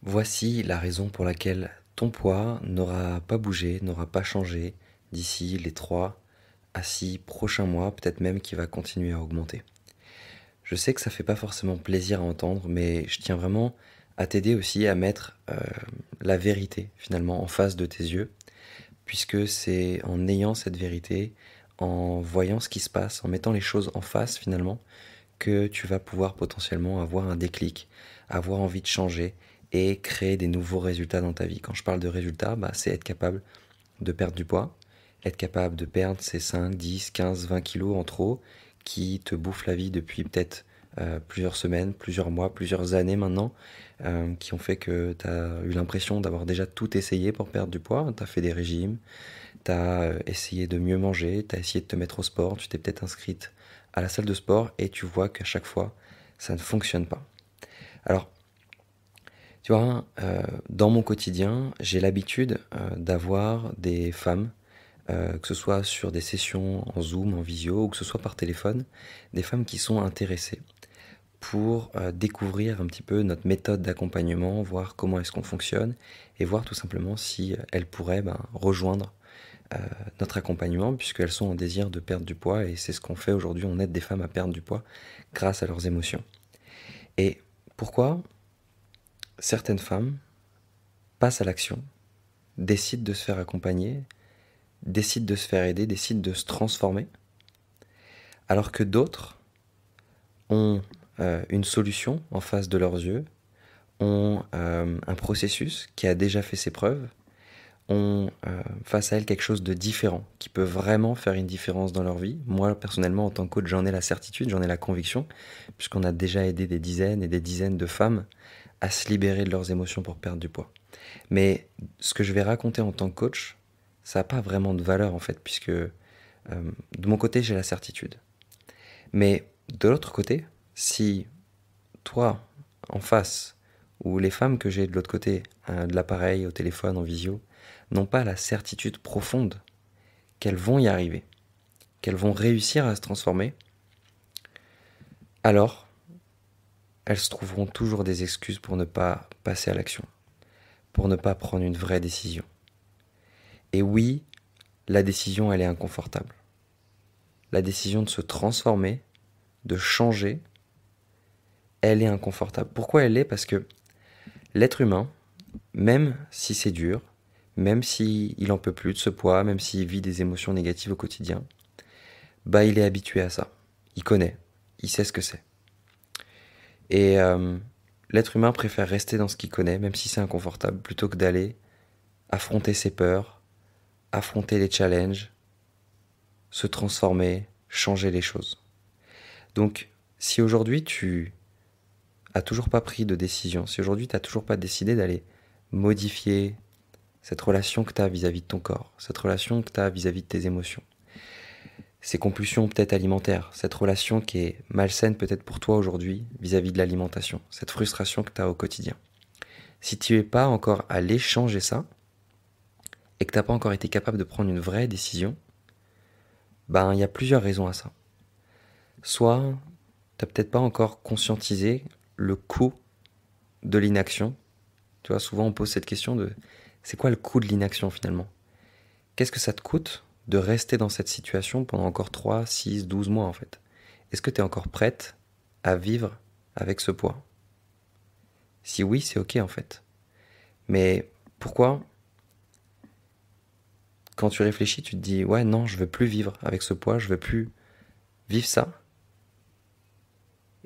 Voici la raison pour laquelle ton poids n'aura pas bougé, n'aura pas changé d'ici les 3 à 6 prochains mois, peut-être même qu'il va continuer à augmenter. Je sais que ça fait pas forcément plaisir à entendre, mais je tiens vraiment à t'aider aussi à mettre la vérité finalement en face de tes yeux, puisque c'est en ayant cette vérité, en voyant ce qui se passe, en mettant les choses en face finalement, que tu vas pouvoir potentiellement avoir un déclic, avoir envie de changer et créer des nouveaux résultats dans ta vie. Quand je parle de résultats, c'est être capable de perdre du poids, être capable de perdre ces 5, 10, 15, 20 kilos en trop qui te bouffent la vie depuis peut-être plusieurs semaines, plusieurs mois, plusieurs années maintenant, qui ont fait que tu as eu l'impression d'avoir déjà tout essayé pour perdre du poids. Tu as fait des régimes, tu as essayé de mieux manger, tu as essayé de te mettre au sport, tu t'es peut-être inscrite à la salle de sport et tu vois qu'à chaque fois, ça ne fonctionne pas. Alors, tu vois, dans mon quotidien, j'ai l'habitude d'avoir des femmes, que ce soit sur des sessions en Zoom, en visio, ou que ce soit par téléphone, des femmes qui sont intéressées pour découvrir un petit peu notre méthode d'accompagnement, voir comment est-ce qu'on fonctionne, et voir tout simplement si elles pourraient rejoindre euh, notre accompagnement, puisqu'elles sont en désir de perdre du poids, et c'est ce qu'on fait aujourd'hui, on aide des femmes à perdre du poids grâce à leurs émotions. Et pourquoi certaines femmes passent à l'action, décident de se faire accompagner, décident de se faire aider, décident de se transformer, alors que d'autres ont une solution en face de leurs yeux, ont un processus qui a déjà fait ses preuves, ont face à elles quelque chose de différent, qui peut vraiment faire une différence dans leur vie. Moi, personnellement, en tant que coach, j'en ai la certitude, j'en ai la conviction, puisqu'on a déjà aidé des dizaines et des dizaines de femmes à se libérer de leurs émotions pour perdre du poids. Mais ce que je vais raconter en tant que coach, ça n'a pas vraiment de valeur en fait, puisque de mon côté, j'ai la certitude. Mais de l'autre côté, si toi, en face, ou les femmes que j'ai de l'autre côté, de l'appareil, au téléphone, en visio, n'ont pas la certitude profonde qu'elles vont y arriver, qu'elles vont réussir à se transformer, alors elles se trouveront toujours des excuses pour ne pas passer à l'action, pour ne pas prendre une vraie décision. Et oui, la décision, elle est inconfortable. La décision de se transformer, de changer, elle est inconfortable. Pourquoi elle l'est? Parce que l'être humain, même si c'est dur, même s'il en peut plus de ce poids, même s'il vit des émotions négatives au quotidien, il est habitué à ça. Il connaît, il sait ce que c'est. Et l'être humain préfère rester dans ce qu'il connaît, même si c'est inconfortable, plutôt que d'aller affronter ses peurs, affronter les challenges, se transformer, changer les choses. Donc, si aujourd'hui tu as toujours pas pris de décision, si aujourd'hui tu n'as toujours pas décidé d'aller modifier cette relation que tu as vis-à-vis de ton corps, cette relation que tu as vis-à-vis de tes émotions, ces compulsions peut-être alimentaires, cette relation qui est malsaine peut-être pour toi aujourd'hui vis-à-vis de l'alimentation, cette frustration que tu as au quotidien. Si tu n'es pas encore allé changer ça, et que tu n'as pas encore été capable de prendre une vraie décision, il y a plusieurs raisons à ça. Soit tu n'as peut-être pas encore conscientisé le coût de l'inaction. Tu vois, souvent on pose cette question de c'est quoi le coût de l'inaction finalement? Qu'est-ce que ça te coûte de rester dans cette situation pendant encore 3, 6, 12 mois en fait? Est-ce que tu es encore prête à vivre avec ce poids? Si oui, c'est ok en fait. Mais pourquoi, quand tu réfléchis, tu te dis ouais non, je veux plus vivre avec ce poids, je veux plus vivre ça?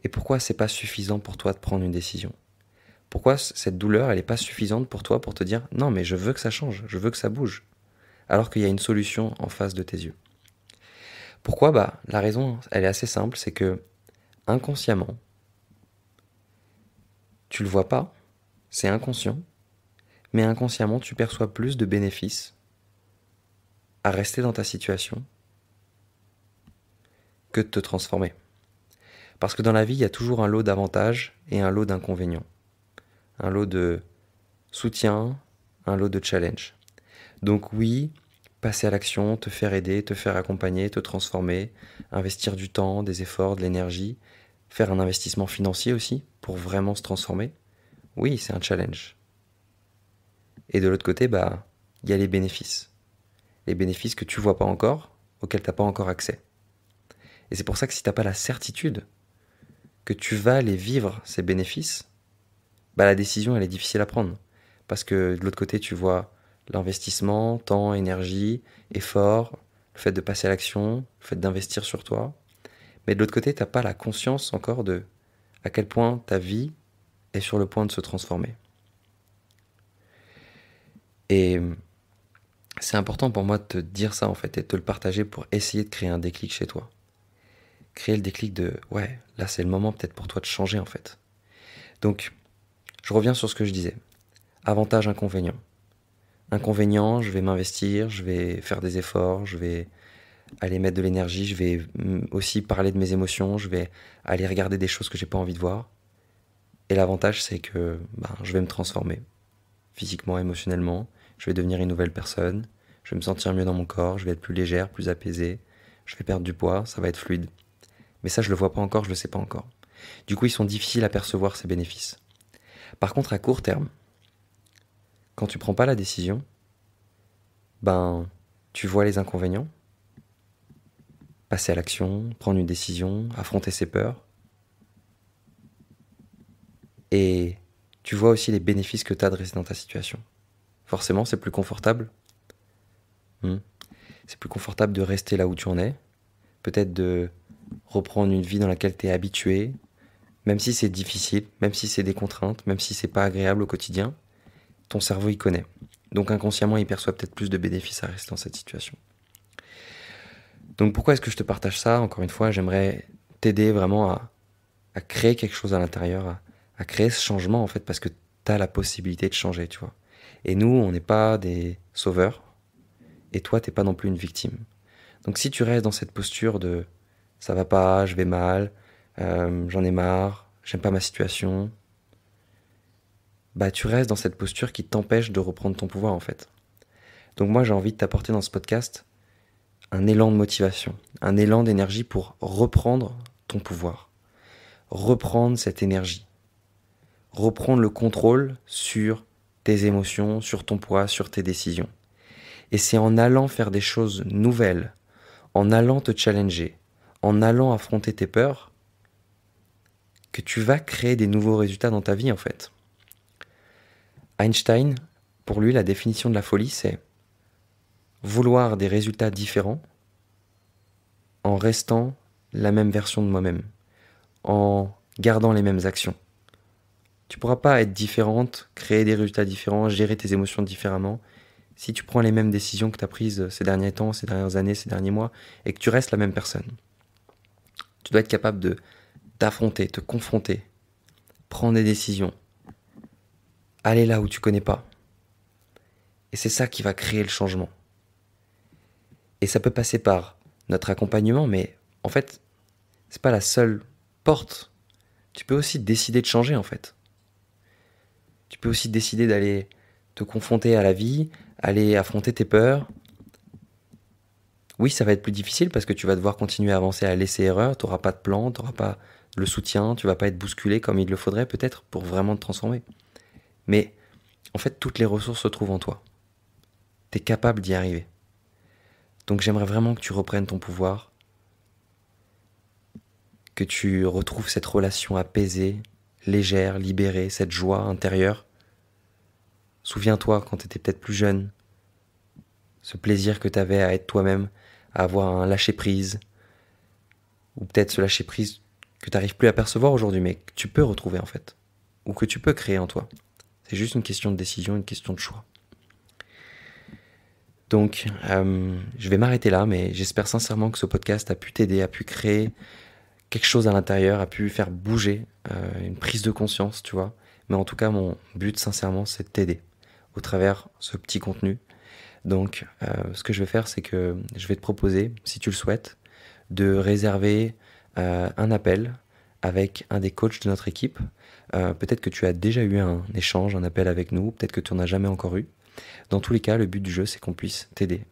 Et pourquoi c'est pas suffisant pour toi de prendre une décision? Pourquoi cette douleur, elle n'est pas suffisante pour toi pour te dire non mais je veux que ça change, je veux que ça bouge, alors qu'il y a une solution en face de tes yeux? Pourquoi? La raison, elle est assez simple, c'est que inconsciemment, tu le vois pas, c'est inconscient, mais inconsciemment, tu perçois plus de bénéfices à rester dans ta situation que de te transformer. Parce que dans la vie, il y a toujours un lot d'avantages et un lot d'inconvénients. Un lot de soutien, un lot de challenge. Donc oui, passer à l'action, te faire aider, te faire accompagner, te transformer, investir du temps, des efforts, de l'énergie, faire un investissement financier aussi pour vraiment se transformer. Oui, c'est un challenge. Et de l'autre côté, bah, il y a les bénéfices. Les bénéfices que tu vois pas encore, auxquels tu n'as pas encore accès. Et c'est pour ça que si tu n'as pas la certitude que tu vas les vivre, ces bénéfices, bah, la décision, elle est difficile à prendre. Parce que de l'autre côté, tu vois l'investissement, temps, énergie, effort, le fait de passer à l'action, le fait d'investir sur toi. Mais de l'autre côté, tu n'as pas la conscience encore de à quel point ta vie est sur le point de se transformer. Et c'est important pour moi de te dire ça en fait et de te le partager pour essayer de créer un déclic chez toi. Créer le déclic de ouais, là c'est le moment peut-être pour toi de changer en fait. Donc, je reviens sur ce que je disais. Avantage, inconvénient. Inconvénient, je vais m'investir, je vais faire des efforts, je vais aller mettre de l'énergie, je vais aussi parler de mes émotions, je vais aller regarder des choses que j'ai pas envie de voir. Et l'avantage, c'est que je vais me transformer physiquement, émotionnellement, je vais devenir une nouvelle personne, je vais me sentir mieux dans mon corps, je vais être plus légère, plus apaisée, je vais perdre du poids, ça va être fluide. Mais ça, je le vois pas encore, je le sais pas encore. Du coup, ils sont difficiles à percevoir, ces bénéfices. Par contre, à court terme, quand tu prends pas la décision, tu vois les inconvénients, passer à l'action, prendre une décision, affronter ses peurs. Et tu vois aussi les bénéfices que tu as de rester dans ta situation. Forcément, c'est plus confortable. C'est plus confortable de rester là où tu en es. Peut-être de reprendre une vie dans laquelle tu es habitué, même si c'est difficile, même si c'est des contraintes, même si c'est pas agréable au quotidien, ton cerveau y connaît. Donc inconsciemment, il perçoit peut-être plus de bénéfices à rester dans cette situation. Donc pourquoi est-ce que je te partage ça? Encore une fois, j'aimerais t'aider vraiment à créer quelque chose à l'intérieur, à créer ce changement en fait, parce que tu as la possibilité de changer, tu vois. Et nous, on n'est pas des sauveurs, et toi, t'es pas non plus une victime. Donc si tu restes dans cette posture de ça va pas, je vais mal, j'en ai marre, j'aime pas ma situation, tu restes dans cette posture qui t'empêche de reprendre ton pouvoir en fait. Donc moi j'ai envie de t'apporter dans ce podcast un élan de motivation, un élan d'énergie pour reprendre ton pouvoir, reprendre cette énergie, reprendre le contrôle sur tes émotions, sur ton poids, sur tes décisions. Et c'est en allant faire des choses nouvelles, en allant te challenger, en allant affronter tes peurs, que tu vas créer des nouveaux résultats dans ta vie en fait. Einstein, pour lui, la définition de la folie, c'est vouloir des résultats différents en restant la même version de moi-même, en gardant les mêmes actions. Tu ne pourras pas être différente, créer des résultats différents, gérer tes émotions différemment, si tu prends les mêmes décisions que tu as prises ces derniers temps, ces dernières années, ces derniers mois, et que tu restes la même personne. Tu dois être capable d'affronter, te confronter, prendre des décisions, aller là où tu connais pas. Et c'est ça qui va créer le changement. Et ça peut passer par notre accompagnement, mais en fait, c'est pas la seule porte. Tu peux aussi décider de changer, en fait. Tu peux aussi décider d'aller te confronter à la vie, aller affronter tes peurs. Oui, ça va être plus difficile parce que tu vas devoir continuer à avancer à l'essai-erreur, tu n'auras pas de plan, tu n'auras pas le soutien, tu vas pas être bousculé comme il le faudrait peut-être pour vraiment te transformer. Mais en fait, toutes les ressources se trouvent en toi. Tu es capable d'y arriver. Donc j'aimerais vraiment que tu reprennes ton pouvoir, que tu retrouves cette relation apaisée, légère, libérée, cette joie intérieure. Souviens-toi quand tu étais peut-être plus jeune, ce plaisir que tu avais à être toi-même, à avoir un lâcher-prise, ou peut-être ce lâcher-prise que tu n'arrives plus à percevoir aujourd'hui, mais que tu peux retrouver en fait, ou que tu peux créer en toi. C'est juste une question de décision, une question de choix. Donc, je vais m'arrêter là, mais j'espère sincèrement que ce podcast a pu t'aider, a pu créer quelque chose à l'intérieur, a pu faire bouger une prise de conscience, tu vois. Mais en tout cas, mon but, sincèrement, c'est de t'aider au travers ce petit contenu. Donc, ce que je vais faire, c'est que je vais te proposer, si tu le souhaites, de réserver un appel avec un des coachs de notre équipe. Peut-être que tu as déjà eu un échange, un appel avec nous, peut-être que tu n'en as jamais encore eu. Dans tous les cas, le but du jeu, c'est qu'on puisse t'aider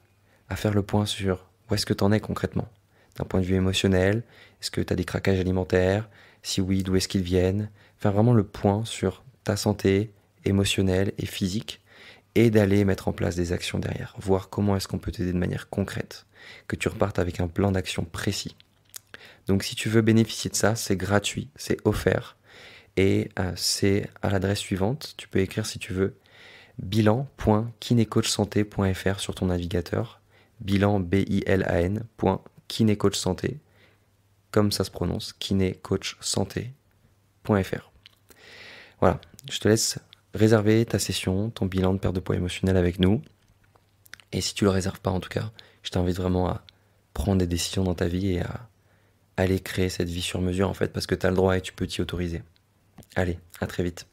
à faire le point sur où est-ce que tu en es concrètement. D'un point de vue émotionnel, est-ce que tu as des craquages alimentaires? Si oui, d'où est-ce qu'ils viennent? Faire vraiment le point sur ta santé émotionnelle et physique et d'aller mettre en place des actions derrière, voir comment est-ce qu'on peut t'aider de manière concrète, que tu repartes avec un plan d'action précis. Donc si tu veux bénéficier de ça, c'est gratuit, c'est offert, et c'est à l'adresse suivante. Tu peux écrire si tu veux bilan.kinécoachsanté.fr sur ton navigateur, bilan B-I-L-A-N, .kinécoachsanté, comme ça se prononce, kinécoachsanté.fr. Voilà, je te laisse réserver ta session, ton bilan de perte de poids émotionnel avec nous. Et si tu le réserves pas en tout cas, je t'invite vraiment à prendre des décisions dans ta vie et à aller créer cette vie sur mesure en fait, parce que tu as le droit et tu peux t'y autoriser. Allez, à très vite.